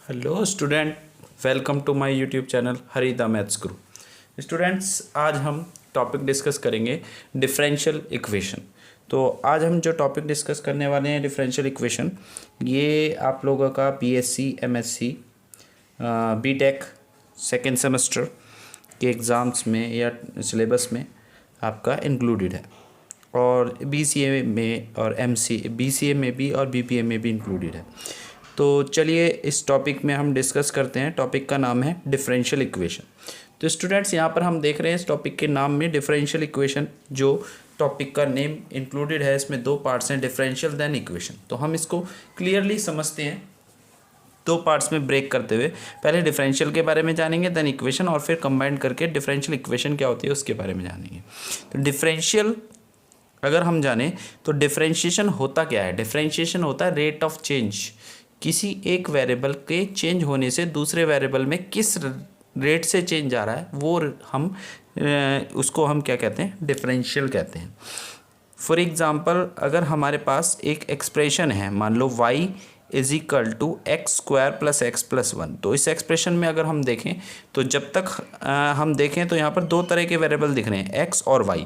Hello student, welcome to my YouTube channel Harida maths Guru. Students, आज हम topic discuss करेंगे differential equation. तो आज हम जो टॉपिक डिस्कस करने वाले हैं डिफरेंशियल इक्वेशन, ये आप लोगों का BSc, MSc, BTech second semester के एग्ज़ाम्स में या सिलेबस में आपका इंक्लूडेड है, और बीसीए में और बीसीए में भी और बीपीए में भी इंक्लूडेड है। तो चलिए इस टॉपिक में हम डिस्कस करते हैं। टॉपिक का नाम है डिफरेंशियल इक्वेशन। तो स्टूडेंट्स, यहाँ पर हम देख रहे हैं इस टॉपिक के नाम में डिफरेंशियल इक्वेशन, जो टॉपिक का नेम इंक्लूडेड है, इसमें दो पार्ट्स हैं, डिफरेंशियल देन इक्वेशन। तो हम इसको क्लियरली समझते हैं दो पार्ट्स में ब्रेक करते हुए। पहले डिफरेंशियल के बारे में जानेंगे, देन इक्वेशन, और फिर कंबाइन करके डिफरेंशियल इक्वेशन क्या होती है उसके बारे में जानेंगे। तो डिफरेंशियल अगर हम जानें तो डिफरेंशिएशन होता क्या है? डिफरेंशिएशन होता है रेट ऑफ चेंज। किसी एक वेरिएबल के चेंज होने से दूसरे वेरिएबल में किस रेट से चेंज आ रहा है, वो उसको हम क्या कहते हैं? डिफरेंशियल कहते हैं। फॉर एग्जांपल, अगर हमारे पास एक एक्सप्रेशन है, मान लो y is equal to x square plus x plus one. तो इस एक्सप्रेशन में अगर हम देखें तो जब तक हम देखें तो यहाँ पर दो तरह के वेरिएबल दिख रहे हैं, x और y,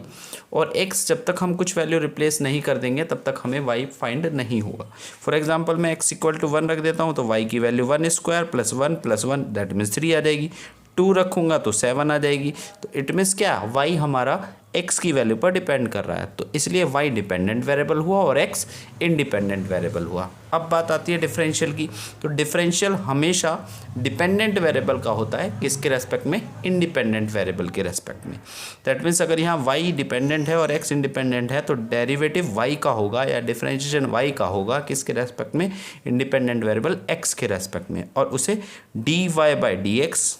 और x जब तक हम कुछ वैल्यू रिप्लेस नहीं कर देंगे तब तक हमें y फाइंड नहीं होगा। फॉर एग्जांपल, मैं x इक्वल टू 1 रख देता हूँ तो y की value 1 square plus one that means 3 आ जाएगी। 2 रखूँगा तो 7 आ जाएगी। तो इट मीन्स क्या, y हमारा x की वैल्यू पर डिपेंड कर रहा है, तो इसलिए y डिपेंडेंट वेरिएबल हुआ और x इंडिपेंडेंट वेरिएबल हुआ। अब बात आती है डिफरेंशियल की। तो डिफरेंशियल हमेशा डिपेंडेंट वेरिएबल का होता है, किसके रेस्पेक्ट में? इंडिपेंडेंट वेरिएबल के रेस्पेक्ट में। दैट मीन्स अगर यहाँ y डिपेंडेंट है और x इंडिपेंडेंट है तो डेरिवेटिव y का होगा या डिफरेंशिएशन y का होगा, किसके रेस्पेक्ट में? इंडिपेंडेंट वेरिएबल x के रेस्पेक्ट में, और उसे dy/dx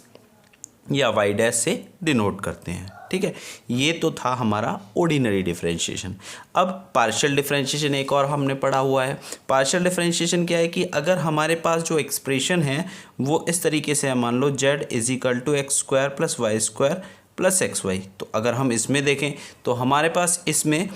या y डैश से डिनोट करते हैं। ठीक है, ये तो था हमारा ऑर्डिनरी डिफरेंशिएशन। अब पार्शियल डिफरेंशिएशन एक और हमने पढ़ा हुआ है। पार्शियल डिफरेंशिएशन क्या है कि अगर हमारे पास जो एक्सप्रेशन है वो इस तरीके से है, मान लो z is equal to x square plus y square plus x y. तो अगर हम इसमें देखें तो हमारे पास इसमें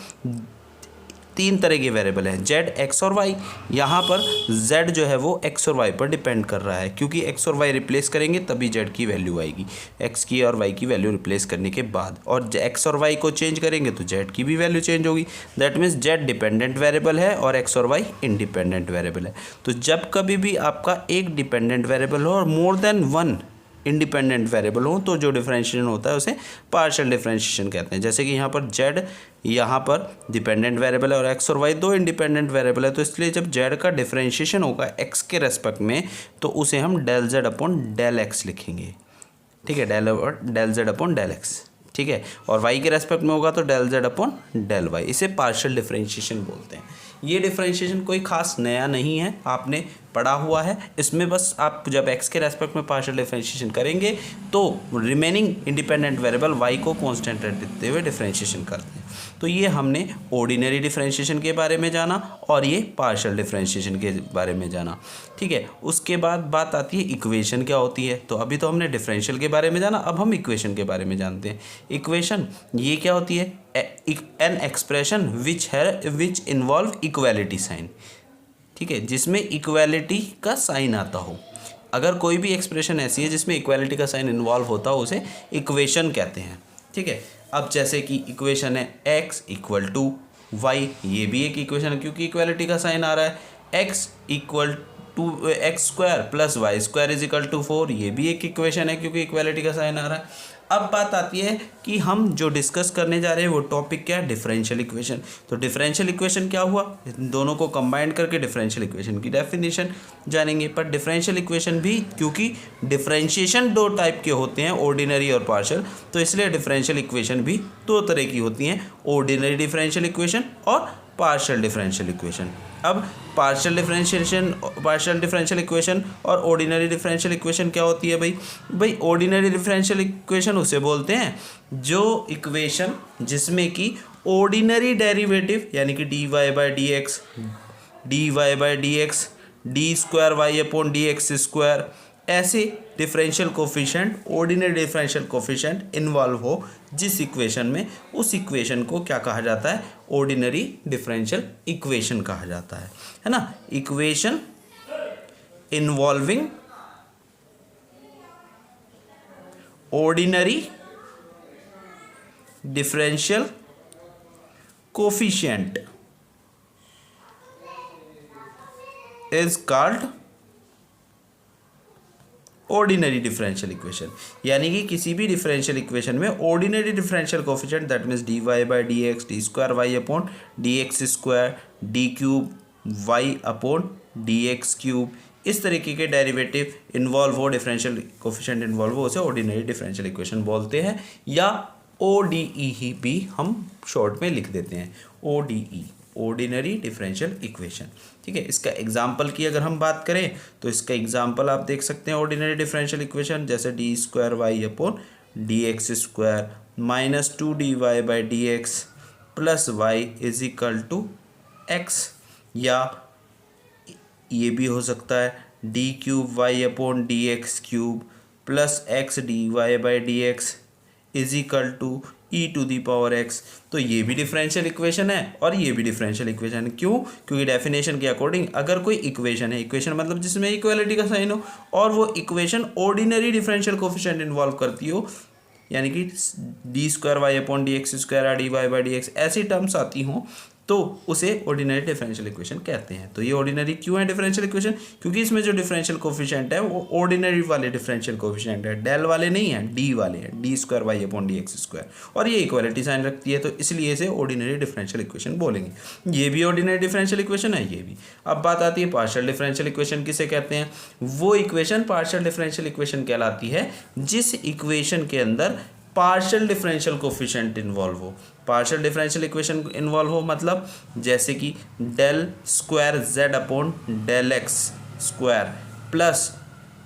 तीन तरह के वेरिएबल हैं, z, x और y। यहाँ पर z जो है वो x और y पर डिपेंड कर रहा है, क्योंकि x और y रिप्लेस करेंगे तभी z की वैल्यू आएगी, x की और y की वैल्यू रिप्लेस करने के बाद। और x और y को चेंज करेंगे तो z की भी वैल्यू चेंज होगी। That means z dependent variable है और x और y इंडिपेंडेंट वेरिएबल है। तो जब कभी भी आपका एक डिपेंडेंट वेरिएबल हो और more than one independent variable हो तो जो डिफरेंशिएशन होता है उसे पार्शियल डिफरेंशिएशन कहते हैं। जैसे कि यहाँ पर z यहाँ पर डिपेंडेंट वेरिएबल है और x और y दो इंडिपेंडेंट वेरिएबल है, तो इसलिए जब z का डिफरेंशिएशन होगा x के रेस्पेक्ट में तो उसे हम del z upon del x लिखेंगे। ठीक है, del z upon del x। ठीक है, और y के रेस्पेक्ट में होगा तो del z upon del y। इसे पार्शियल डिफरेंशिएशन बोलते हैं। ये डिफरेंशिएशन कोई खास नया नहीं है, आपने पढ़ा हुआ है। इसमें बस आप जब x के रेस्पेक्ट में पार्शियल डिफरेंशिएशन करेंगे तो रिमेनिंग इंडिपेंडेंट वेरिएबल y को कांस्टेंट देते हुए डिफरेंशिएशन करते हैं। तो ये हमने ऑर्डिनरी डिफरेंशिएशन के बारे में जाना और ये पार्शियल डिफरेंशिएशन के बारे में जाना। ठीक है, उसके बाद बात आती है इक्वेशन क्या होती है। तो अभी तो हमने डिफरेंशियल के बारे में जाना, अब हम इक्वेशन के बारे में जानते हैं। इक्वेशन ये क्या होती है? An expression which involve equality sign. ठीक है, जिसमें इक्वालिटी का साइन आता हो। अगर कोई भी एक्सप्रेशन ऐसी है जिसमें इक्वालिटी का साइन इन्वॉल्व होता हो उसे इक्वेशन कहते हैं। ठीक है, अब जैसे कि इक्वेशन है x इक्वल टू वाई, ये भी एक इक्वेशन है क्योंकि इक्वालिटी का साइन आ रहा है। x equal to x square plus y square is equal to 4, ये भी एक इक्वेशन है क्योंकि इक्वालिटी का साइन आ रहा है। अब बात आती है कि हम जो डिस्कस करने जा रहे हैं वो टॉपिक क्या है? Differential equation. तो डिफरेंशियल इक्वेशन क्या हुआ? दोनों को कंबाइन करके डिफरेंशियल इक्वेशन की डेफिनेशन जानेंगे। पर डिफरेंशियल इक्वेशन भी, क्योंकि डिफरेंशिएशन दो टाइप के होते हैं, ऑर्डिनरी और पार्शियल, तो इसलिए डिफरेंशियल इक्वेशन भी दो तरह की होती हैं, ऑर्डिनरी डिफरेंशियल इक्वेशन और पार्शियल डिफरेंशियल इक्वेशन। अब पार्शियल डिफरेंशियल इक्वेशन और ऑर्डिनरी डिफरेंशियल इक्वेशन क्या होती है भाई? ऑर्डिनरी डिफरेंशियल इक्वेशन उसे बोलते हैं जो इक्वेशन जिसमें कि ऑर्डिनरी डेरिवेटिव यानी कि dy/dx d square y upon d x square, ऐसे differential coefficient, ordinary differential coefficient involve हो जिस इक्वेशन में, उस इक्वेशन को क्या कहा जाता है? ऑर्डिनरी डिफरेंशियल इक्वेशन कहा जाता है ना। Equation involving ordinary differential coefficient is called ordinary differential equation. यानी कि किसी भी डिफरेंशियल इक्वेशन में ordinary differential coefficient that means d y by d x d square y upon d x square d cube y upon d x cube, इस तरीके के derivative involve हो, differential coefficient involve हो, उसे ordinary differential equation बोलते हैं, या ODE ही भी हम शॉर्ट में लिख देते हैं, ODE ऑर्डिनरी डिफरेंशियल इक्वेशन। ठीक है, इसका एग्जाम्पल की अगर हम बात करें तो इसका एग्जाम्पल आप देख सकते हैं ऑर्डिनरी डिफरेंशियल इक्वेशन, जैसे d square y upon d x square minus 2dy by d x plus y is equal to x, या ये भी हो सकता है d cube y upon d x cube plus x d y by d x is equal to e to the power x. तो ये भी differential equation है और ये भी डिफरेंशियल इक्वेशन है। क्यों? क्योंकि डेफिनेशन के अकॉर्डिंग अगर कोई इक्वेशन है, इक्वेशन मतलब जिसमें इक्वालिटी का साइन हो, और वो equation ordinary differential coefficient involve करती हो, यानी कि d square y upon d x square d y by d x ऐसी टर्म्स आती हों, तो उसे ऑर्डिनरी डिफरेंशियल इक्वेशन कहते हैं। तो ये ऑर्डिनरी क्यों है डिफरेंशियल इक्वेशन? क्योंकि इसमें जो डिफरेंशियल कोफिशिएंट है वो ऑर्डिनरी वाले डिफरेंशियल कोफिशिएंट है, डेल वाले नहीं है, डी वाले हैं, d square y upon d x square, और ये इक्वालिटी साइन रखती है, तो इसलिए इसे ऑर्डिनरी डिफरेंशियल इक्वेशन बोलेंगे। ये भी ऑर्डिनरी डिफरेंशियल इक्वेशन है, ये भी। अब बात आती है पार्शियल डिफरेंशियल इक्वेशन किसे कहते हैं? वो इक्वेशन पार्शियल डिफरेंशियल इक्वेशन कहलाती है जिस इक्वेशन के अंदर पार्शियल डिफरेंशियल कोफिशिएंट इन्वॉल्व हो। पार्शियल डिफरेंशियल इक्वेशन इन्वॉल्व हो मतलब जैसे कि del square z upon del x square plus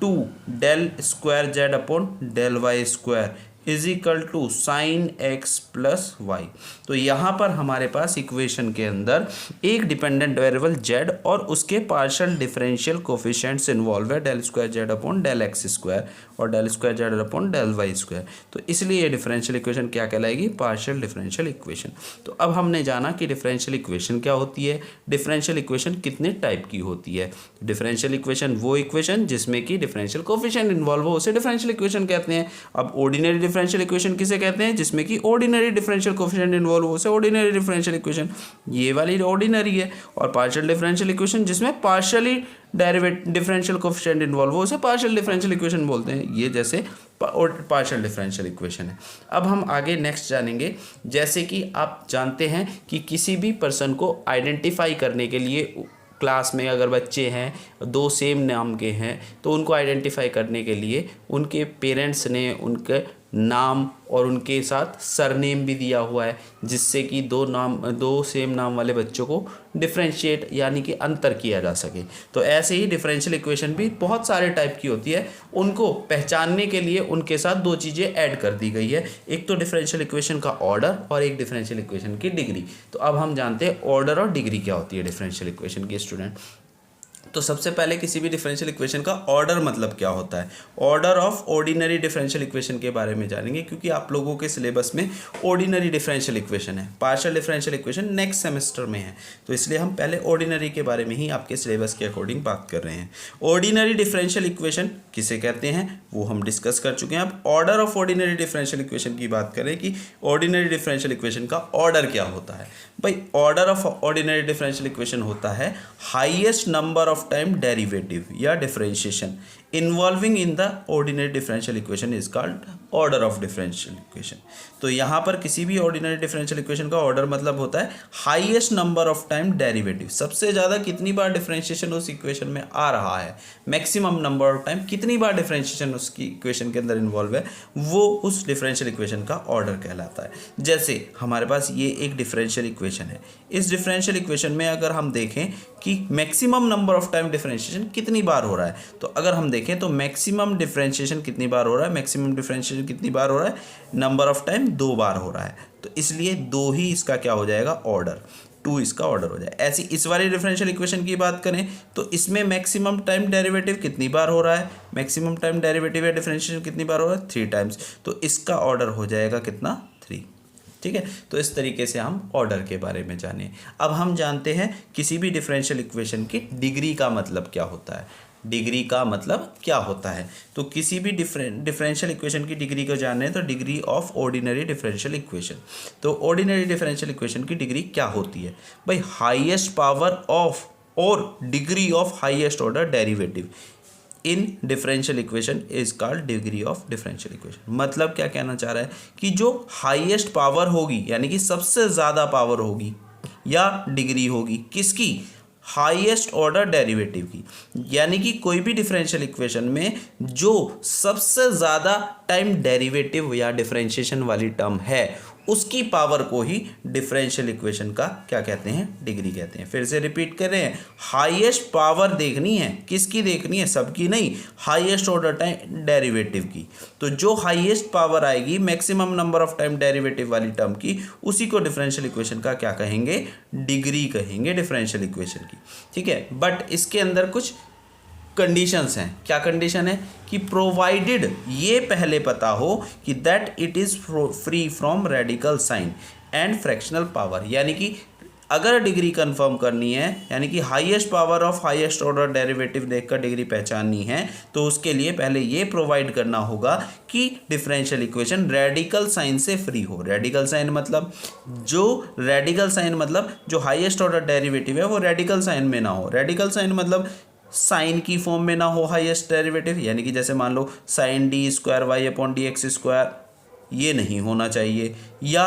2 del square z upon del y square is equal to sine x plus y. तो यहाँ पर हमारे पास इक्वेशन के अंदर एक डिपेंडेंट वेरिएबल जेड और उसके पार्शियल डिफरेंशियल कोफिशिएंट्स इन्वॉल्व है, del square z upon del x square और del square z upon del y square. तो इसलिए ये डिफरेंशियल इक्वेशन क्या कहलाएगी? Partial differential equation. तो अब हमने जाना कि डिफरेंशियल इक्वेशन क्या होती है, डिफरेंशियल इक्वेशन कितने टाइप की होती है। डिफरेंशियल इक्वेशन वो इक्वेशन जिसमें कि डिफरेंशियल कोफिशिएंट इन्वॉल्व हो, उसे डिफरेंशियल इक्वेशन कहते हैं। अब ऑर्डिनरी डिफरेंशियल इक्वेशन किसे कहते हैं? जिसमें कि ऑर्डिनरी डिफरेंशियल कोफिशिएंट इन्वॉल्व हो, उसे ऑर्डिनरी डिफरेंशियल इक्वेशन, ये वाली ऑर्डिनरी है। और पार्शियल डिफरेंशियल इक्वेशन जिसमें पार्शियली डिफरेंशियल कोफिशिएंट इन्वॉल्व हो, उसे पार्शियल डिफरेंशियल इक्वेशन बोलते हैं। ये जैसे पार्शियल डिफरेंशियल इक्वेशन है। अब हम आगे नेक्स्ट जानेंगे, जैसे कि आप जानते हैं कि किसी भी पर्सन को आइडेंटिफाई करने के लिए क्लास में अगर बच्चे हैं, दो सेम नाम के हैं, तो उनको आइडेंटिफाई करने के लिए उनके पेरेंट्स ने उनके नाम और उनके साथ सरनेम भी दिया हुआ है, जिससे कि दो सेम नाम वाले बच्चों को डिफरेंशिएट यानी कि अंतर किया जा सके। तो ऐसे ही डिफरेंशियल इक्वेशन भी बहुत सारे टाइप की होती है, उनको पहचानने के लिए उनके साथ दो चीज़ें ऐड कर दी गई है, एक तो डिफरेंशियल इक्वेशन का ऑर्डर और एक डिफरेंशियल इक्वेशन की डिग्री। तो अब हम जानते हैं ऑर्डर और डिग्री क्या होती है डिफरेंशियल इक्वेशन की स्टूडेंट। तो सबसे पहले किसी भी डिफरेंशियल इक्वेशन का ऑर्डर मतलब क्या होता है, order of ordinary differential equation के बारे में जानेंगे, क्योंकि आप लोगों के सिलेबस में ऑर्डिनरी डिफरेंशियल इक्वेशन है, partial differential equation next semester में है, तो इसलिए हम पहले ऑर्डिनरी के बारे में ही आपके सिलेबस के अकॉर्डिंग बात कर रहे हैं। ऑर्डिनरी डिफरेंशियल इक्वेशन किसे कहते हैं वो हम डिस्कस कर चुके हैं। अब order of ordinary differential equation की बात करें कि ऑर्डिनरी डिफरेंशियल इक्वेशन का ऑर्डर क्या होता है। भाई order of ordinary differential equation होता है highest number of time derivative या differentiation involving in the ordinary differential equation is called order of differential equation. तो यहाँ पर किसी भी ऑर्डिनरी डिफरेंशियल इक्वेशन का ऑर्डर मतलब होता है highest number of time derivative, सबसे ज़्यादा कितनी बार डिफरेंशिएशन उस इक्वेशन में आ रहा है, मैक्सिमम नंबर ऑफ टाइम कितनी बार डिफरेंशिएशन उसकी इक्वेशन के अंदर इन्वॉल्व है, वो उस डिफरेंशियल इक्वेशन का ऑर्डर कहलाता है। जैसे हमारे पास ये एक डिफरेंशियल इक्वेशन है, इस डिफरेंशियल इक्वेशन में अगर हम देखें कि maximum number of time differentiation कितनी बार हो रहा है, तो अगर हम देखें तो मैक्सिमम डिफरेंशिएशन कितनी बार हो रहा है, मैक्सिमम डिफरेंशिएशन कितनी बार हो रहा है, नंबर ऑफ टाइम 2 बार हो रहा है, तो इसलिए 2 ही इसका क्या हो जाएगा ऑर्डर, 2 इसका ऑर्डर हो जाए। ऐसी इस वाली डिफरेंशियल इक्वेशन की बात करें तो इसमें मैक्सिमम टाइम डेरिवेटिव कितनी बार हो रहा है, मैक्सिमम टाइम डेरिवेटिव या डिफरेंशिएशन कितनी बार हो रहा है 3 टाइम्स, तो इसका ऑर्डर हो जाएगा कितना 3। ठीक है, तो इस तरीके से हम ऑर्डर के बारे में जाने। अब हम जानते हैं किसी भी डिफरेंशियल इक्वेशन की डिग्री का मतलब क्या होता है। डिग्री का मतलब क्या होता है। तो किसी भी डिफरेंशियल इक्वेशन की डिग्री को जानना है तो degree of ordinary differential equation. तो ऑर्डिनरी डिफरेंशियल इक्वेशन की डिग्री क्या होती है भाई, हाईएस्ट पावर ऑफ और degree of highest order derivative in differential equation is called degree of differential equation. मतलब क्या कहना चाह रहा है कि जो हाईएस्ट पावर होगी यानी कि सबसे ज़्यादा पावर होगी या डिग्री होगी किसकी, हाईएस्ट ऑर्डर डेरिवेटिव की, यानी कि कोई भी डिफरेंशियल इक्वेशन में जो सबसे ज़्यादा टाइम डेरिवेटिव या डिफरेंशिएशन वाली टर्म है उसकी पावर को ही डिफरेंशियल इक्वेशन का क्या कहते हैं, डिग्री कहते हैं। फिर से रिपीट कर रहे हैं, हाईएस्ट पावर देखनी है, किसकी देखनी है, सबकी नहीं, हाईएस्ट ऑर्डर टाइम डेरिवेटिव की। तो जो हाईएस्ट पावर आएगी maximum number of time derivative वाली टर्म की, उसी को डिफरेंशियल इक्वेशन का क्या कहेंगे, डिग्री कहेंगे डिफरेंशियल इक्वेशन की। ठीक है, बट इसके अंदर कुछ कंडीशंस हैं। क्या कंडीशन है कि प्रोवाइडेड ये पहले पता हो कि that it is free from radical sign and fractional power, यानी कि अगर डिग्री कंफर्म करनी है यानी कि highest power of highest order derivative देखकर डिग्री पहचाननी है तो उसके लिए पहले ये प्रोवाइड करना होगा कि डिफरेंशियल इक्वेशन रेडिकल साइन से फ्री हो। रेडिकल साइन मतलब जो हाईएस्ट ऑर्डर डेरिवेटिव है वो रेडिकल साइन में ना हो। रेडिकल साइन मतलब साइन की फॉर्म में ना हो हाईएस्ट डेरिवेटिव, यानी कि जैसे मान लो sign d square y upon d x square, ये नहीं होना चाहिए। या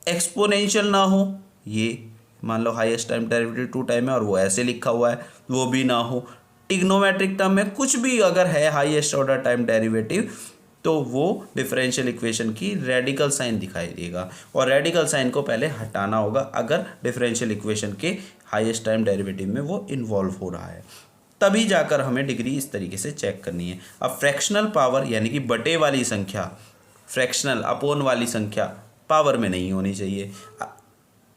एक्सपोनेंशियल ना हो, ये मान लो हाईएस्ट टाइम डेरिवेटिव 2 टाइम है और वो ऐसे लिखा हुआ है, वो भी ना हो। ट्रिग्नोमेट्रिक टर्म में कुछ भी अगर है हाईएस्ट ऑर्डर टाइम डेरिवेटिव तो वो डिफरेंशियल इक्वेशन की रेडिकल साइन दिखाई देगा और रेडिकल साइन को पहले हटाना होगा अगर डिफरेंशियल इक्वेशन के हाईएस्ट टाइम डेरिवेटिव में वो इन्वॉल्व हो रहा है, तभी जाकर हमें डिग्री इस तरीके से चेक करनी है। अब फ्रैक्शनल पावर यानी कि बटे वाली संख्या, फ्रैक्शनल अपोन वाली संख्या पावर में नहीं होनी चाहिए।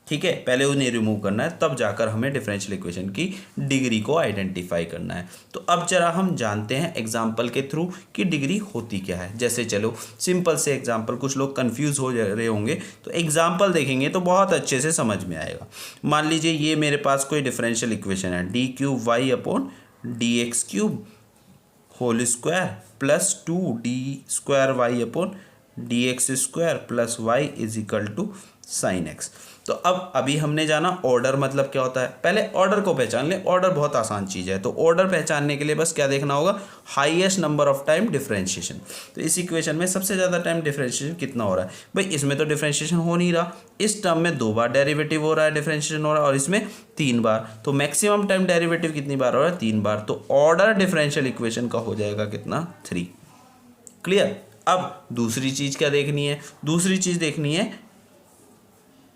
ठीक है, पहले उन्हें रिमूव करना है तब जाकर हमें डिफरेंशियल इक्वेशन की डिग्री को आइडेंटिफाई करना है। तो अब जरा हम जानते हैं एग्जाम्पल के थ्रू कि डिग्री होती क्या है। जैसे चलो सिंपल से एग्जाम्पल, कुछ लोग कंफ्यूज हो रहे होंगे तो एग्जाम्पल देखेंगे तो बहुत अच्छे से समझ में आएगा। मान लीजिए ये मेरे पास कोई डिफरेंशियल इक्वेशन है, d cube y upon d x cube whole square plus 2d² y upon d x square plus y is equal to sine x. तो अब अभी हमने जाना ऑर्डर मतलब क्या होता है, पहले ऑर्डर को पहचान ले। ऑर्डर बहुत आसान चीज़ है, तो ऑर्डर पहचानने के लिए बस क्या देखना होगा, highest number of time differentiation. तो इस इक्वेशन में सबसे ज़्यादा टाइम डिफरेंशिएशन कितना हो रहा है भाई, इसमें तो डिफरेंशिएशन हो नहीं रहा, इस टर्म में 2 बार डेरिवेटिव हो रहा है, डिफरेंशिएशन हो रहा है, और इसमें 3 बार। तो मैक्सिमम टाइम डेरिवेटिव कितनी बार हो रहा है, 3 बार। तो ऑर्डर डिफरेंशियल इक्वेशन का हो जाएगा कितना, 3। क्लियर। अब दूसरी चीज़ क्या देखनी है, दूसरी चीज़ देखनी है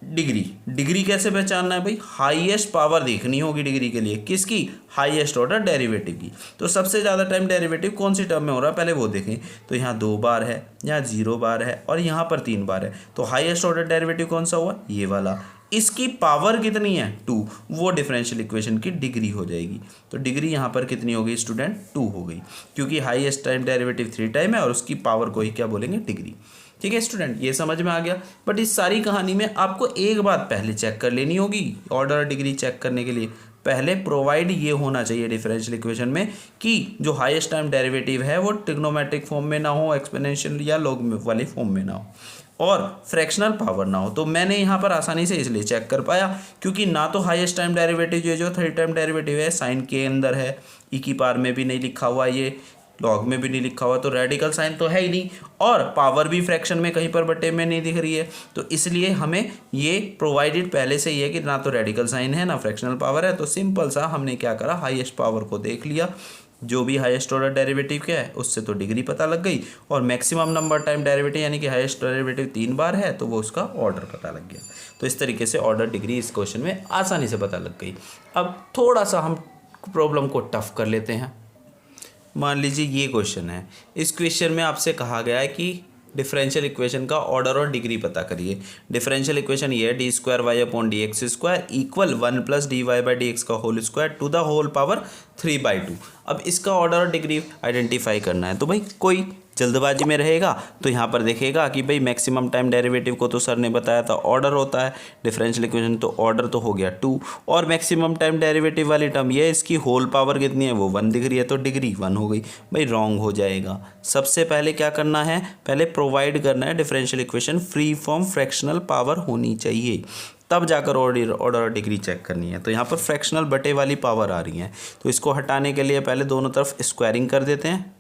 डिग्री। डिग्री कैसे पहचानना है भाई, हाईएस्ट पावर देखनी होगी डिग्री के लिए, किसकी, हाईएस्ट ऑर्डर डेरिवेटिव की। तो सबसे ज़्यादा टाइम डेरिवेटिव कौन सी टर्म में हो रहा है पहले वो देखें। तो यहाँ 2 बार है, यहाँ 0 बार है और यहाँ पर 3 बार है। तो हाईएस्ट ऑर्डर डेरिवेटिव कौन सा हुआ, ये वाला। इसकी पावर कितनी है, 2, वो डिफरेंशियल इक्वेशन की डिग्री हो जाएगी। तो डिग्री यहाँ पर कितनी हो गई स्टूडेंट, 2 हो गई, क्योंकि हाईएस्ट टाइम डेरिवेटिव 3 टाइम है और उसकी पावर को ही क्या बोलेंगे, डिग्री। ठीक है स्टूडेंट, ये समझ में आ गया। बट इस सारी कहानी में आपको एक बात पहले चेक कर लेनी होगी, ऑर्डर डिग्री चेक करने के लिए पहले प्रोवाइड ये होना चाहिए डिफरेंशियल इक्वेशन में कि जो हाईएस्ट टाइम डेरिवेटिव है वो ट्रिग्नोमेट्रिक फॉर्म में ना हो, एक्सपोनेंशियल या लॉग वाले फॉर्म में ना हो, और फ्रैक्शनल पावर ना हो। तो मैंने यहाँ पर आसानी से इसलिए चेक कर पाया क्योंकि ना तो हाईएस्ट टाइम डेरिवेटिव जो 3 टाइम डेरिवेटिव है साइन के अंदर है, ई की पावर में भी नहीं लिखा हुआ, ये लॉग में भी नहीं लिखा हुआ, तो रेडिकल साइन तो है ही नहीं, और पावर भी फ्रैक्शन में कहीं पर बटे में नहीं दिख रही है। तो इसलिए हमें ये प्रोवाइडेड पहले से ही है कि ना तो रेडिकल साइन है ना फ्रैक्शनल पावर है। तो सिंपल सा हमने क्या करा, हाईएस्ट पावर को देख लिया, जो भी हाईएस्ट ऑर्डर डेरिवेटिव क्या है उससे तो डिग्री पता लग गई, और मैक्सिमम नंबर टाइम डेरिवेटिव यानी कि हाईएस्ट डेरिवेटिव 3 बार है तो वो उसका ऑर्डर पता लग गया। तो इस तरीके से ऑर्डर डिग्री इस क्वेश्चन में आसानी से पता लग गई। अब थोड़ा सा हम प्रॉब्लम को टफ कर लेते हैं। मान लीजिए ये क्वेश्चन है, इस क्वेश्चन में आपसे कहा गया है कि डिफरेंशियल इक्वेशन का ऑर्डर और डिग्री पता करिए। डिफरेंशियल इक्वेशन ये है d² y upon d x square equal 1 + dy/dx का whole square to the whole power 3/2। अब इसका ऑर्डर और डिग्री आइडेंटिफाई करना है। तो भाई कोई जल्दबाजी में रहेगा तो यहाँ पर देखेगा कि भाई मैक्सिमम टाइम डेरिवेटिव को तो सर ने बताया था ऑर्डर होता है, डिफरेंशियल इक्वेशन तो ऑर्डर तो हो गया 2, और मैक्सिमम टाइम डेरिवेटिव वाली टर्म ये इसकी होल पावर कितनी है वो 1 दिख रही है तो डिग्री 1 हो गई। भाई रॉन्ग हो जाएगा। सबसे पहले क्या करना है, पहले प्रोवाइड करना है differential equation free from fractional power होनी चाहिए, तब जाकर ऑर्डर और डिग्री चेक करनी है। तो यहाँ पर फ्रैक्शनल बटे वाली पावर आ रही है, तो इसको हटाने के लिए पहले दोनों तरफ स्क्वायरिंग कर देते हैं।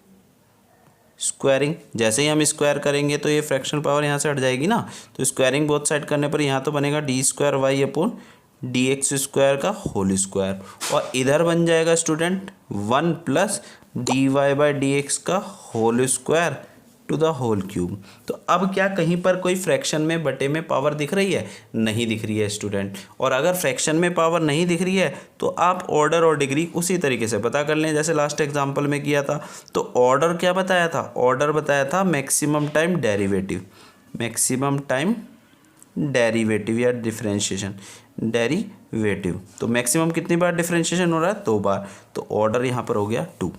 स्क्वायरिंग जैसे ही हम स्क्वायर करेंगे तो ये फ्रैक्शनल पावर यहाँ से हट जाएगी ना, तो स्क्वायरिंग बोथ साइड करने पर यहाँ तो बनेगा d²y/dx² का होल स्क्वायर, और इधर बन जाएगा स्टूडेंट 1 + dy/dx का whole square to the whole cube. तो अब क्या कहीं पर कोई फ्रैक्शन में बटे में पावर दिख रही है? नहीं दिख रही है स्टूडेंट। और अगर फ्रैक्शन में पावर नहीं दिख रही है तो आप ऑर्डर और डिग्री उसी तरीके से पता कर लें जैसे लास्ट एग्जांपल में किया था। तो ऑर्डर क्या बताया था? ऑर्डर बताया था maximum time derivative, maximum time derivative या डिफरेंशिएशन डेरिवेटिव। तो मैक्सिमम कितनी बार डिफरेंशिएशन हो रहा है? 2 बार। तो ऑर्डर यहाँ पर हो गया 2,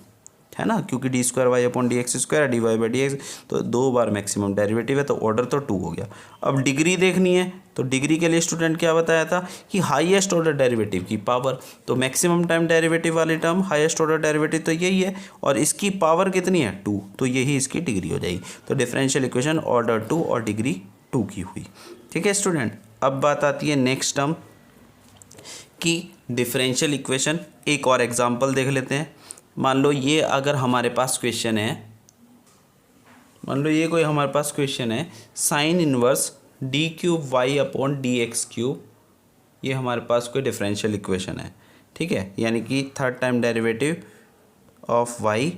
है ना, क्योंकि d²y/dx² dy/dx, तो 2 बार मैक्सिमम डेरिवेटिव है तो ऑर्डर तो 2 हो गया। अब डिग्री देखनी है तो डिग्री के लिए स्टूडेंट क्या बताया था कि हाईएस्ट ऑर्डर डेरिवेटिव की पावर, तो मैक्सिमम टाइम डेरिवेटिव वाली टर्म हाईएस्ट ऑर्डर डेरिवेटिव तो यही है, और इसकी पावर कितनी है 2, तो यही इसकी डिग्री हो जाएगी। तो डिफरेंशियल इक्वेशन ऑर्डर 2 और डिग्री 2 की हुई। ठीक है स्टूडेंट। अब बात आती है नेक्स्ट टर्म की डिफरेंशियल इक्वेशन। एक और एग्जाम्पल देख लेते हैं। मान लो ये अगर हमारे पास क्वेश्चन है, मान लो ये कोई हमारे पास क्वेश्चन है sin इनवर्स d³ y/dx³, ये हमारे पास कोई डिफरेंशियल इक्वेशन है। ठीक है, यानी कि third time derivative of y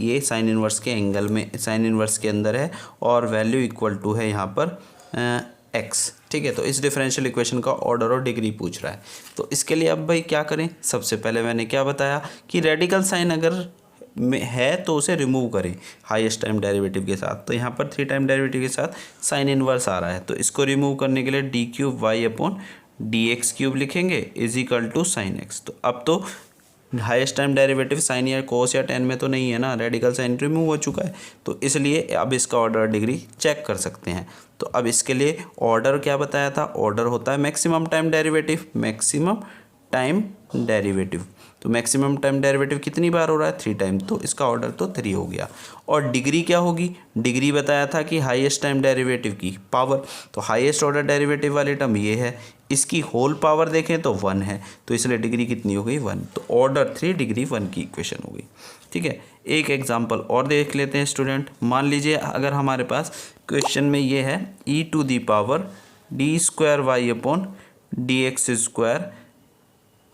ये साइन इनवर्स के एंगल में, साइन इनवर्स के अंदर है, और वैल्यू इक्वल टू है यहाँ पर x। ठीक है, तो इस डिफरेंशियल इक्वेशन का ऑर्डर और डिग्री पूछ रहा है। तो इसके लिए अब भाई क्या करें? सबसे पहले मैंने क्या बताया कि रेडिकल साइन अगर में है तो उसे रिमूव करें हाईएस्ट टाइम डेरिवेटिव के साथ। तो यहाँ पर 3 टाइम डेरिवेटिव के साथ साइन इनवर्स आ रहा है, तो इसको रिमूव करने के लिए d³ y/dx³ लिखेंगे = sin x। तो अब तो हाईएस्ट टाइम डेरिवेटिव साइन या कोस या टेन में तो नहीं है ना, रेडिकल साइन रिमूव हो चुका है, तो इसलिए अब इसका ऑर्डर डिग्री चेक कर सकते हैं। तो अब इसके लिए ऑर्डर क्या बताया था? ऑर्डर होता है maximum time derivative, maximum time derivative. तो मैक्सिमम टाइम डेरिवेटिव कितनी बार हो रहा है? 3 टाइम, तो इसका ऑर्डर तो 3 हो गया। और डिग्री क्या होगी? डिग्री बताया था कि हाईएस्ट टाइम डेरिवेटिव की पावर, तो हाईएस्ट ऑर्डर डेरिवेटिव वाली टर्म ये है, इसकी होल पावर देखें तो 1 है, तो इसलिए डिग्री कितनी हो गई? 1। तो ऑर्डर 3 डिग्री 1 की इक्वेशन हो गई। ठीक है, एक एग्जाम्पल और देख लेते हैं स्टूडेंट। मान लीजिए अगर हमारे पास क्वेश्चन में ये है e⁻d² y/dx²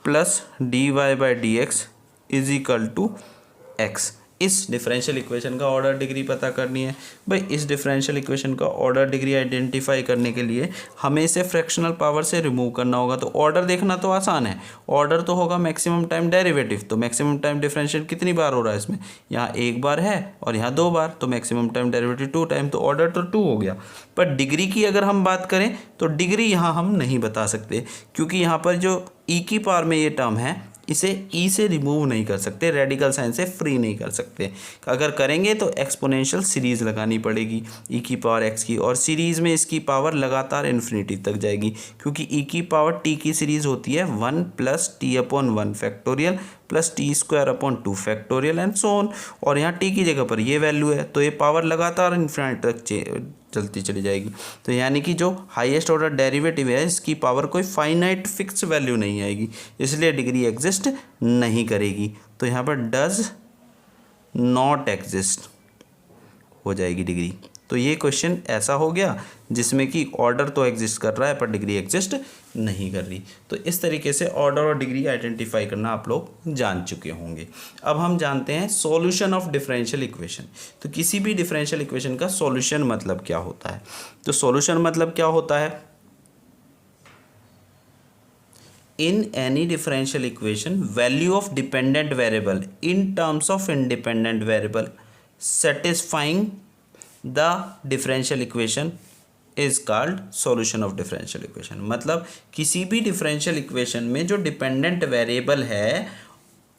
plus dy/dx = x। इस डिफरेंशियल इक्वेशन का ऑर्डर डिग्री पता करनी है। भाई इस डिफरेंशियल इक्वेशन का ऑर्डर डिग्री आइडेंटिफाई करने के लिए हमें इसे फ्रैक्शनल पावर से रिमूव करना होगा। तो ऑर्डर देखना तो आसान है, ऑर्डर तो होगा मैक्सिमम टाइम डेरिवेटिव, तो मैक्सिमम टाइम डिफरेंशियल कितनी बार हो रहा है इसमें? यहाँ 1 बार है और यहाँ 2 बार, तो मैक्सिमम टाइम डेरिवेटिव 2 टाइम, तो ऑर्डर तो 2 हो गया। पर डिग्री की अगर हम बात करें तो डिग्री यहाँ हम नहीं बता सकते, क्योंकि यहाँ पर जो ई की पावर में ये टर्म है इसे ई से रिमूव नहीं कर सकते, रेडिकल साइन से फ्री नहीं कर सकते। अगर करेंगे तो एक्सपोनेंशियल सीरीज़ लगानी पड़ेगी ई की पावर एक्स की, और सीरीज़ में इसकी पावर लगातार इन्फिनिटी तक जाएगी, क्योंकि ई की पावर टी की सीरीज़ होती है 1 + t/1 factorial plus t² 2 and so on. और यहाँ टी की जगह पर ये वैल्यू है, तो ये पावर लगातार इन्फिनिटी तक चलती चली जाएगी। तो यानी कि जो हाईएस्ट ऑर्डर डेरिवेटिव है इसकी पावर कोई फाइनाइट फिक्स वैल्यू नहीं आएगी, इसलिए डिग्री एग्जिस्ट नहीं करेगी। तो यहाँ पर डज नॉट एग्जिस्ट हो जाएगी डिग्री। तो ये क्वेश्चन ऐसा हो गया जिसमें कि ऑर्डर तो एग्जिस्ट कर रहा है पर डिग्री एग्जिस्ट नहीं कर रही। तो इस तरीके से ऑर्डर और डिग्री आइडेंटिफाई करना आप लोग जान चुके होंगे। अब हम जानते हैं सॉल्यूशन ऑफ डिफरेंशियल इक्वेशन। तो किसी भी डिफरेंशियल इक्वेशन का सॉल्यूशन मतलब क्या होता है? तो सॉल्यूशन मतलब क्या होता है? In any differential equation value of dependent variable in terms of independent variable satisfying the differential equation is called solution of differential equation. मतलब किसी भी डिफरेंशियल इक्वेशन में जो डिपेंडेंट वेरिएबल है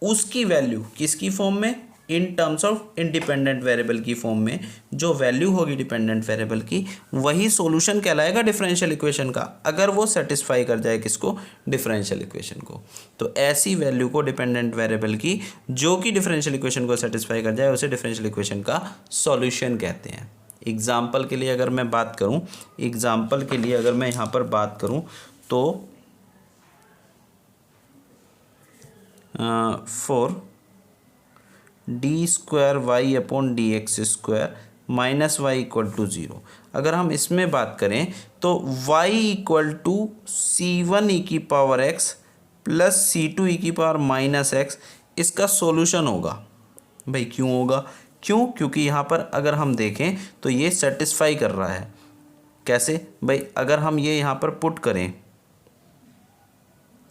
उसकी वैल्यू किसकी फॉर्म में, in terms of independent variable की फॉर्म में जो वैल्यू होगी डिपेंडेंट वेरिएबल की, वही सॉल्यूशन कहलाएगा डिफरेंशियल इक्वेशन का, अगर वो सेटिस्फाई कर जाए किसको, डिफरेंशियल इक्वेशन को। तो ऐसी वैल्यू को डिपेंडेंट वेरिएबल की जो कि डिफरेंशियल इक्वेशन को सेटिस्फाई कर जाए उसे डिफरेंशियल इक्वेशन का सॉल्यूशन कहते हैं। एग्जाम्पल के लिए अगर मैं बात करूँ, एग्जाम्पल के लिए अगर मैं यहाँ पर बात करूँ तो for d square y upon d x square minus y equal to zero, अगर हम इसमें बात करें तो y equal to c one e की power x plus c two e की पावर माइनस एक्स इसका सॉल्यूशन होगा। भाई क्यों होगा, क्यों, क्योंकि यहाँ पर अगर हम देखें तो ये सेटिस्फाई कर रहा है। कैसे भाई, अगर हम ये यहाँ पर पुट करें,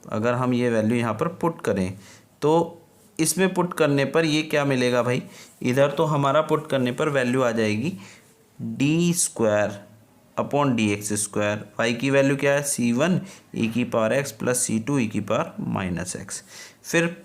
अगर हम ये वैल्यू यहाँ पर पुट करें तो इसमें पुट करने पर ये क्या मिलेगा भाई, इधर तो हमारा पुट करने पर वैल्यू आ जाएगी d square upon d x square, y की वैल्यू क्या है सी वन ई की power x plus c two e की पावर माइनस एक्स, फिर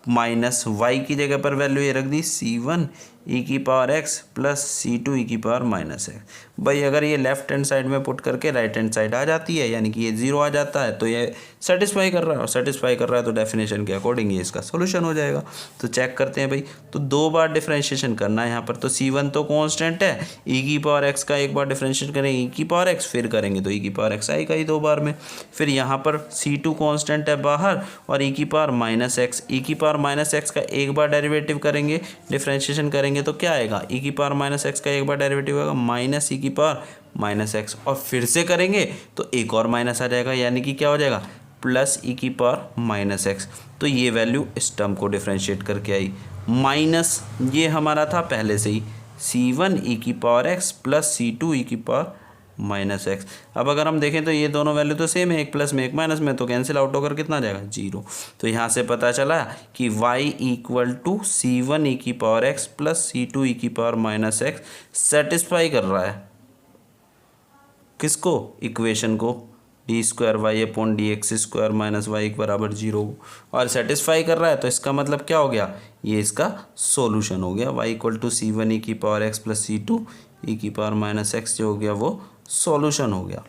माइनस वाई की जगह पर वैल्यू ये रख दी सी वन ई की power x plus c two e की पावर माइनस एक्स। भाई अगर ये लेफ्ट हैंड साइड में पुट करके राइट हैंड साइड आ जाती है, यानी कि ये जीरो आ जाता है, तो ये सेटिस्फाई कर रहा है, और सेटिस्फाई कर रहा है तो डेफिनेशन के अकॉर्डिंग ये इसका सोल्यूशन हो जाएगा। तो चेक करते हैं भाई, तो दो बार डिफ्रेंशिएशन करना है यहाँ पर, तो सी वन तो कॉन्स्टेंट है, ई की पावर एक्स का एक बार डिफ्रेंशिएशन करेंगे ई की पावर एक्स, फिर करेंगे तो ई की पावर एक्स आएगा ही दो बार में। फिर यहाँ पर सी टू कॉन्स्टेंट है बाहर और ई की पावर माइनस एक्स, ई की पावर माइनस एक्स का एक बार डेरिवेटिव करेंगे, डिफ्रेंशिएशन करेंगे तो क्या आएगा, ई की पावर माइनस एक्स का एक बार डेरिवेटिव आएगा माइनस ई की पावर माइनस एक्स, और फिर से करेंगे तो एक और माइनस आ जाएगा, यानी कि क्या हो जाएगा प्लस ई की पावर माइनस एक्स। तो ये वैल्यू इस टर्म को डिफ्रेंशिएट करके आई, माइनस ये हमारा था पहले से ही सी वन ई की power x plus c two e की पावर माइनस एक्स। अब अगर हम देखें तो ये दोनों वैल्यू तो सेम है, एक प्लस में एक माइनस में, तो कैंसिल आउट होकर कितना आ जाएगा जीरो। तो यहाँ से पता चला कि y equal to c one e की power x plus c two e की पावर माइनस एक्स सेटिस्फाई कर रहा है किसको, इक्वेशन को, d square y upon d x square minus y के बराबर जीरो, और सेटिस्फाई कर रहा है, तो इसका मतलब क्या हो गया, ये इसका सॉल्यूशन हो गया। y equal to c one e की power x plus c two e की पावर माइनस एक्स जो हो गया वो सॉल्यूशन हो गया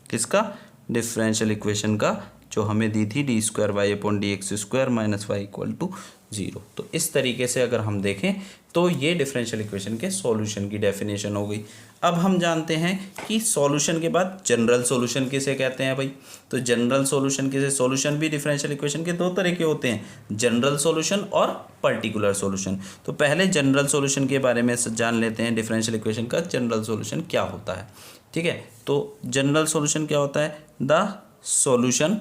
किसका, डिफरेंशियल इक्वेशन का, जो हमें दी थी d square y upon d x square minus y equal to zero. तो इस तरीके से अगर हम देखें तो ये डिफरेंशियल इक्वेशन के सॉल्यूशन की डेफिनेशन हो गई। अब हम जानते हैं कि सॉल्यूशन के बाद जनरल सॉल्यूशन किसे कहते हैं भाई। तो जनरल सॉल्यूशन किसे, सॉल्यूशन भी डिफरेंशियल इक्वेशन के दो तरह के होते हैं, जनरल सॉल्यूशन और पर्टिकुलर सॉल्यूशन। तो पहले जनरल सॉल्यूशन के बारे में जान लेते हैं, डिफरेंशियल इक्वेशन का जनरल सॉल्यूशन क्या होता है। ठीक है, तो जनरल सॉल्यूशन क्या होता है, द सॉल्यूशन,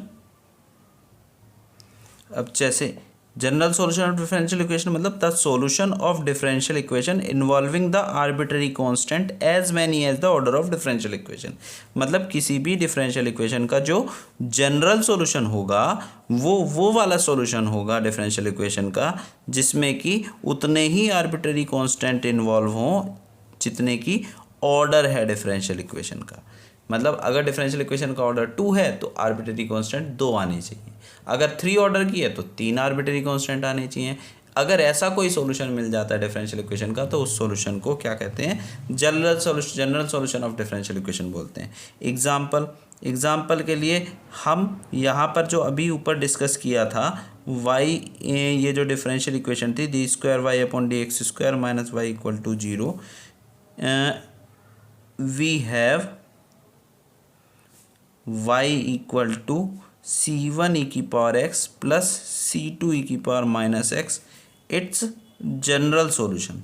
अब जैसे general solution of differential equation मतलब the solution of differential equation involving the arbitrary constant as many as the order of differential equation. मतलब किसी भी डिफरेंशियल इक्वेशन का जो जनरल सॉल्यूशन होगा वो वाला सॉल्यूशन होगा डिफरेंशियल इक्वेशन का जिसमें कि उतने ही आर्बिट्ररी कांस्टेंट इन्वॉल्व हों जितने की ऑर्डर है डिफरेंशियल इक्वेशन का। मतलब अगर डिफरेंशियल इक्वेशन का ऑर्डर 2 है तो आर्बिट्ररी कांस्टेंट 2 आने चाहिए, अगर 3 ऑर्डर की है तो 3 आर्बिट्ररी कांस्टेंट आने चाहिए। अगर ऐसा कोई सॉल्यूशन मिल जाता है डिफरेंशियल इक्वेशन का तो उस सॉल्यूशन को क्या कहते हैं, general solution of differential equation बोलते हैं। एग्जाम्पल के लिए हम यहाँ पर जो अभी ऊपर डिस्कस किया था वाई, ये जो डिफरेंशियल इक्वेशन थी d square y upon d x square minus y equal to zero, we have y equal to c one e की power x plus c two e की power minus x, it's general solution.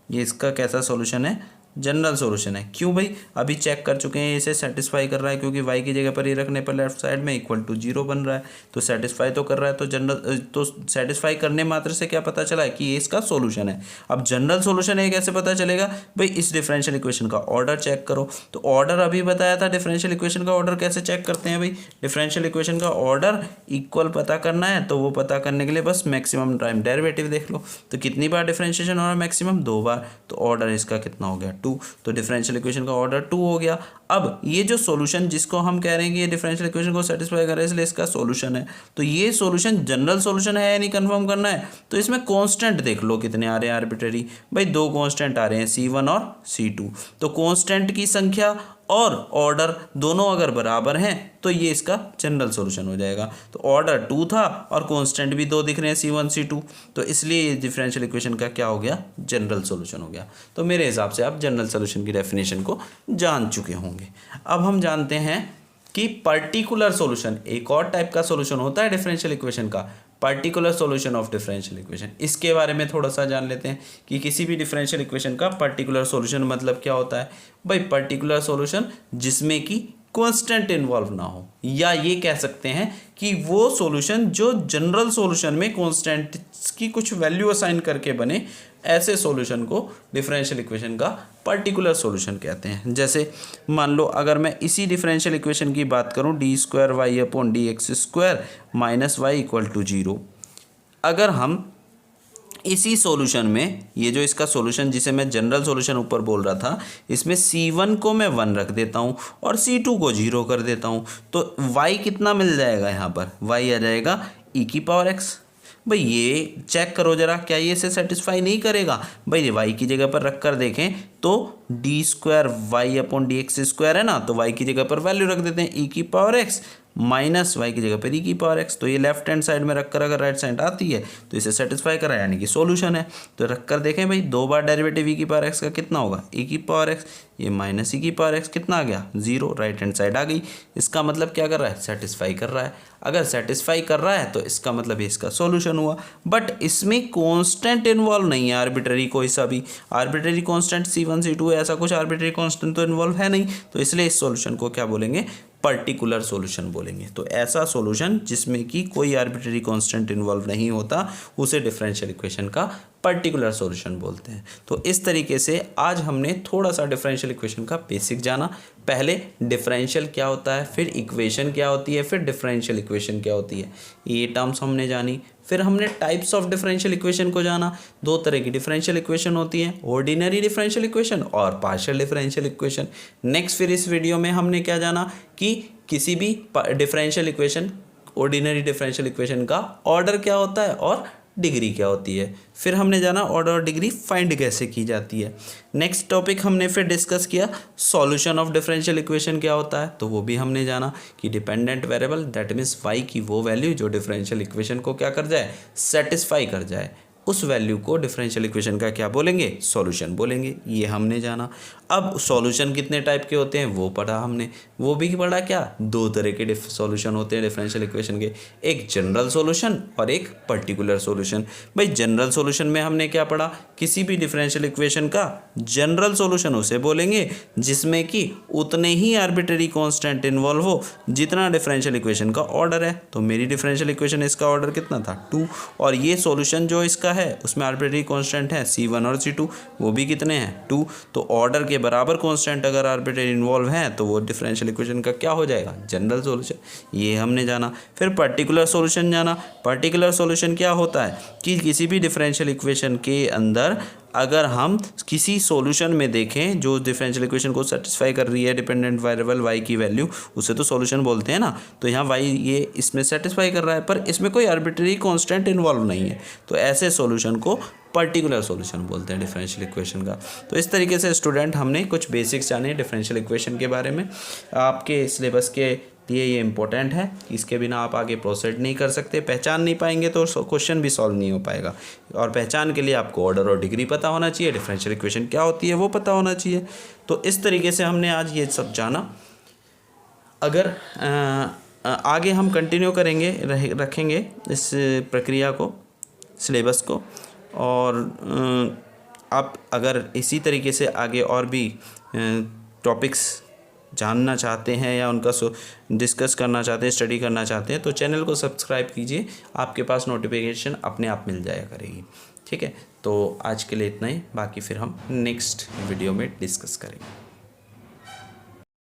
ये इसका कैसा solution है, general solution है। क्यों भाई, अभी चेक कर चुके हैं इसे सेटिस्फाई कर रहा है क्योंकि y की जगह पर ये रखने पर लेफ्ट साइड में इक्वल टू जीरो बन रहा है, तो सेटिस्फाई तो कर रहा है। तो जनरल तो सेटिस्फाई करने मात्र से क्या पता चला है कि ये इसका सॉल्यूशन है। अब जनरल सॉल्यूशन है कैसे पता चलेगा भाई, इस डिफरेंशियल इक्वेशन का ऑर्डर चेक करो। तो ऑर्डर अभी बताया था, डिफरेंशियल इक्वेशन का ऑर्डर कैसे चेक करते हैं भाई, डिफरेंशियल इक्वेशन का ऑर्डर इक्वल पता करना है तो वो पता करने के लिए बस मैक्सिमम टाइम डेरिवेटिव देख लो। तो कितनी बार डिफरेंशिएशन हो रहा है, मैक्सिमम 2 बार, तो ऑर्डर इसका कितना हो गया 2, तो डिफरेंशियल इक्वेशन का ऑर्डर 2 हो गया। अब ये जो सॉल्यूशन जिसको हम कह रहे हैं कि ये डिफरेंशियल इक्वेशन को सेटिस्फाई कर रहा है इसलिए इसका सॉल्यूशन है, तो ये सॉल्यूशन जनरल सॉल्यूशन है या नहीं कंफर्म करना है। तो इसमें कांस्टेंट देख लो कितने आ रहे हैं आर्बिट्रेरी, भाई 2 कांस्टेंट आ रहे हैं C1 और C2। तो कांस्टेंट की संख्या और ऑर्डर दोनों अगर बराबर हैं तो ये इसका जनरल सॉल्यूशन हो जाएगा। तो ऑर्डर 2 था और कांस्टेंट भी 2 दिख रहे हैं C1 C2, तो इसलिए ये डिफरेंशियल इक्वेशन का क्या हो गया, जनरल सॉल्यूशन हो गया। तो मेरे हिसाब से आप जनरल सॉल्यूशन की डेफिनेशन को जान चुके होंगे। अब हम जानते हैं कि पर्टिकुलर सॉल्यूशन, एक और टाइप का सॉल्यूशन होता है डिफरेंशियल इक्वेशन का, particular solution of differential equation. इसके बारे में थोड़ा सा जान लेते हैं कि किसी भी डिफरेंशियल इक्वेशन का पर्टिकुलर सॉल्यूशन मतलब क्या होता है। भाई पर्टिकुलर सॉल्यूशन जिसमें कि कांस्टेंट इन्वॉल्व ना हो, या ये कह सकते हैं कि वो सॉल्यूशन जो जनरल सॉल्यूशन में कांस्टेंट की कुछ वैल्यू असाइन करके बने, ऐसे सॉल्यूशन को डिफरेंशियल इक्वेशन का पर्टिकुलर सॉल्यूशन कहते हैं। जैसे मान लो अगर मैं इसी डिफरेंशियल इक्वेशन की बात करूं d²y/dx² - y = 0, अगर हम इसी सॉल्यूशन में ये जो इसका सॉल्यूशन जिसे मैं जनरल सॉल्यूशन ऊपर बोल रहा था, इसमें C1 को मैं 1 रख देता हूँ और C2 को 0 कर देता हूँ, तो y कितना मिल जाएगा, यहाँ पर y आ जाएगा e⁻x। भाई ये चेक करो जरा, क्या ये इसे सेटिस्फाई नहीं करेगा। भाई ये y की जगह पर रख कर देखें तो d²y/dx² है ना, तो y की जगह पर वैल्यू रख देते हैं e⁻x माइनस y की जगह पर e⁻x। तो ये लेफ्ट हैंड साइड में रखकर अगर राइट साइड आती है तो इसे सेटिस्फाई करा, यानी कि सॉल्यूशन है। तो रख कर देखें भाई, 2 बार डेरिवेटिव e⁻x का कितना होगा, e⁻x, ये माइनस e⁻x कितना आ गया, 0, राइट हैंड साइड आ गई। इसका मतलब क्या कर रहा है, सेटिस्फाई कर रहा है। अगर सेटिस्फाई कर रहा है तो इसका मतलब इसका सॉल्यूशन हुआ। बट इसमें कांस्टेंट इन्वॉल्व नहीं है, आर्बिट्ररी कोई सा भी आर्बिट्ररी कांस्टेंट C1 C2 ऐसा कुछ आर्बिट्ररी कांस्टेंट तो इन्वॉल्व है नहीं, तो इसलिए इस सॉल्यूशन को क्या बोलेंगे, पर्टिकुलर सॉल्यूशन बोलेंगे। तो ऐसा सॉल्यूशन जिसमें कि कोई आर्बिट्ररी कांस्टेंट इन्वॉल्व नहीं होता उसे डिफरेंशियल इक्वेशन का पर्टिकुलर सॉल्यूशन बोलते हैं। तो इस तरीके से आज हमने थोड़ा सा डिफरेंशियल इक्वेशन का बेसिक जाना। पहले डिफरेंशियल क्या होता है, फिर इक्वेशन क्या होती है, फिर डिफरेंशियल इक्वेशन क्या होती है, ये टर्म्स हमने जानी। फिर हमने टाइप्स ऑफ डिफरेंशियल इक्वेशन को जाना। 2 तरह की डिफरेंशियल इक्वेशन होती है, ऑर्डिनरी डिफरेंशियल इक्वेशन और पार्शियल डिफरेंशियल इक्वेशन। नेक्स्ट फिर इस वीडियो में हमने क्या जाना कि किसी भी differential equation, ordinary differential equation का ऑर्डर क्या होता है और डिग्री क्या होती है। फिर हमने जाना ऑर्डर और डिग्री फाइंड कैसे की जाती है। नेक्स्ट टॉपिक हमने फिर डिस्कस किया सॉल्यूशन ऑफ डिफरेंशियल इक्वेशन क्या होता है, तो वो भी हमने जाना कि dependent variable that means y की वो वैल्यू जो डिफरेंशियल इक्वेशन को क्या कर जाए, सेटिस्फाई कर जाए, उस वैल्यू को डिफरेंशियल इक्वेशन का क्या बोलेंगे, सॉल्यूशन बोलेंगे। ये हमने जाना। अब सॉल्यूशन कितने टाइप के होते हैं वो पढ़ा हमने। वो भी पढ़ा क्या, 2 तरह के सॉल्यूशन होते हैं डिफरेंशियल इक्वेशन के, एक जनरल सॉल्यूशन और एक पर्टिकुलर सॉल्यूशन। भाई जनरल सॉल्यूशन में हमने क्या पढ़ा, किसी भी डिफरेंशियल इक्वेशन का जनरल सॉल्यूशन उसे बोलेंगे जिसमें कि उतने ही आर्बिट्ररी कांस्टेंट इन्वॉल्व हो जितना डिफरेंशियल इक्वेशन का ऑर्डर है। तो मेरी डिफरेंशियल इक्वेशन इसका ऑर्डर कितना था, 2, और ये सॉल्यूशन जो इसका है उसमें आर्बिट्ररी कांस्टेंट है C1 और C2, वो भी कितने हैं, 2। तो ऑर्डर के बराबर कांस्टेंट अगर आर्बिट्ररी इन्वॉल्व हैं तो वो डिफरेंशियल इक्वेशन का क्या हो जाएगा, जनरल सॉल्यूशन। ये हमने जाना। फिर पर्टिकुलर सॉल्यूशन जाना। पर्टिकुलर सॉल्यूशन क्या होता है कि किसी भी डिफरेंशियल इक्वेशन के अंदर अगर हम किसी सॉल्यूशन में देखें जो डिफरेंशियल इक्वेशन को सेटिस्फाई कर रही है, डिपेंडेंट वेरिएबल y की वैल्यू, उसे तो सॉल्यूशन बोलते हैं ना। तो यहाँ y ये इसमें सेटिस्फाई कर रहा है पर इसमें कोई आर्बिट्ररी कांस्टेंट इन्वॉल्व नहीं है, तो ऐसे सॉल्यूशन को पर्टिकुलर सॉल्यूशन बोलते हैं डिफरेंशियल इक्वेशन का। तो इस तरीके से स्टूडेंट हमने कुछ बेसिक्स जाने डिफरेंशियल इक्वेशन के बारे में। आपके सिलेबस के लिए ये इंपॉर्टेंट है, इसके बिना आप आगे प्रोसीड नहीं कर सकते। पहचान नहीं पाएंगे तो क्वेश्चन भी सॉल्व नहीं हो पाएगा, और पहचान के लिए आपको ऑर्डर और डिग्री पता होना चाहिए, डिफरेंशियल इक्वेशन क्या होती है वो पता होना चाहिए। तो इस तरीके से हमने आज ये सब जाना। अगर आगे हम कंटिन्यू करेंगे, रखेंगे इस प्रक्रिया को, सिलेबस को, और आप अगर इसी तरीके से आगे और भी टॉपिक्स जानना चाहते हैं या उनका डिस्कस करना चाहते हैं, स्टडी करना चाहते हैं, तो चैनल को सब्सक्राइब कीजिए, आपके पास नोटिफिकेशन अपने आप मिल जाया करेगी। ठीक है, तो आज के लिए इतना ही, बाकी फिर हम नेक्स्ट वीडियो में डिस्कस करेंगे।